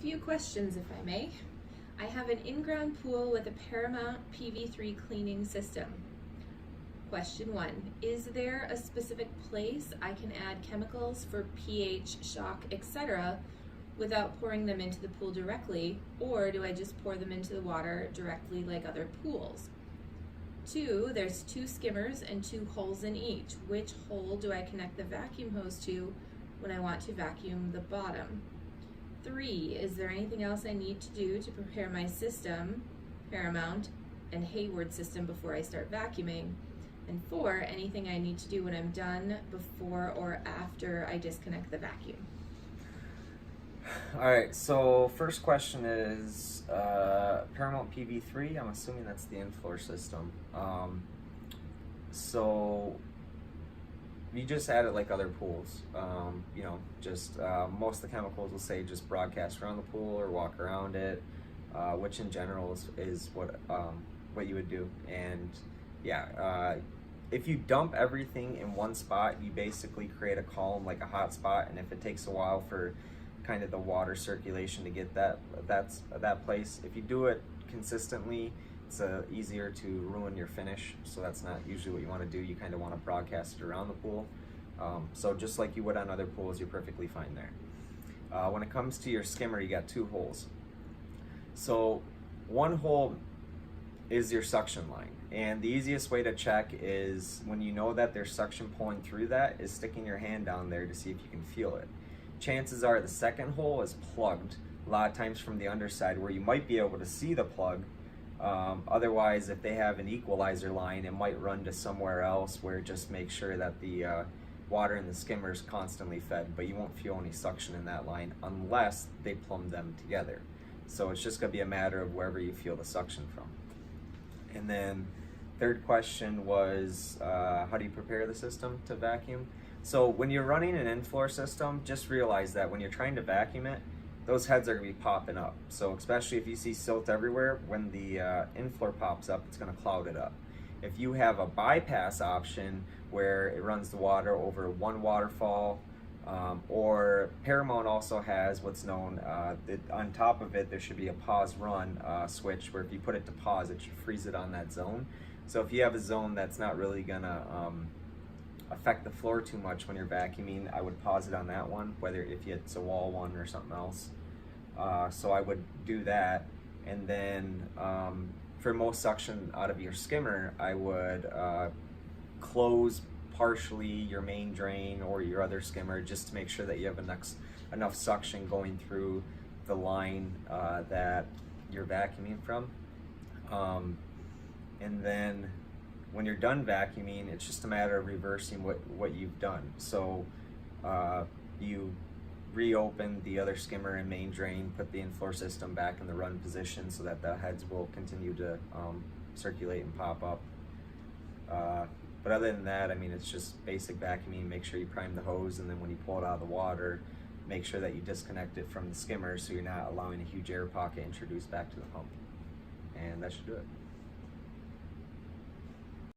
few questions, if I may. I have an in-ground pool with a Paramount PV3 cleaning system. Question 1, is there a specific place I can add chemicals for pH, shock, etc. without pouring them into the pool directly, or do I just pour them into the water directly like other pools? 2, there's 2 skimmers and 2 holes in each. Which hole do I connect the vacuum hose to when I want to vacuum the bottom? 3, is there anything else I need to do to prepare my system, Paramount and Hayward system, before I start vacuuming? And 4, anything I need to do when I'm done before or after I disconnect the vacuum? Alright, so first question is Paramount PV3, I'm assuming that's the in-floor system. So you just add it like other pools. Most of the chemicals will say just broadcast around the pool or walk around it, which in general is what you would do. And yeah, if you dump everything in one spot, you basically create a column like a hot spot, and if it takes a while for kind of the water circulation to get that place, if you do it consistently, it's easier to ruin your finish, so that's not usually what you want to do. You kind of want to broadcast it around the pool. So just like you would on other pools, you're perfectly fine there. When it comes to your skimmer, you got 2 holes. So one hole is your suction line, and the easiest way to check is when you know that there's suction pulling through that is sticking your hand down there to see if you can feel it. Chances are the second hole is plugged, a lot of times from the underside where you might be able to see the plug. Otherwise, if they have an equalizer line, it might run to somewhere else where just make sure that the water in the skimmer is constantly fed, but you won't feel any suction in that line unless they plumb them together. So it's just going to be a matter of wherever you feel the suction from. And then third question was how do you prepare the system to vacuum? So when you're running an in-floor system, just realize that when you're trying to vacuum it, those heads are going to be popping up. So especially if you see silt everywhere, when the in-floor pops up, it's going to cloud it up. If you have a bypass option where it runs the water over one waterfall, or Paramount also has what's known, on top of it there should be a pause run switch, where if you put it to pause, it should freeze it on that zone. So if you have a zone that's not really going to affect the floor too much when you're vacuuming, I would pause it on that one, whether if it's a wall one or something else. So I would do that, and then for most suction out of your skimmer, I would close partially your main drain or your other skimmer, just to make sure that you have enough suction going through the line that you're vacuuming from. And then when you're done vacuuming, it's just a matter of reversing what you've done. So you reopen the other skimmer and main drain, put the in-floor system back in the run position so that the heads will continue to circulate and pop up. But other than that, I mean, it's just basic vacuuming. Make sure you prime the hose, and then when you pull it out of the water, make sure that you disconnect it from the skimmer so you're not allowing a huge air pocket introduced back to the pump. And that should do it.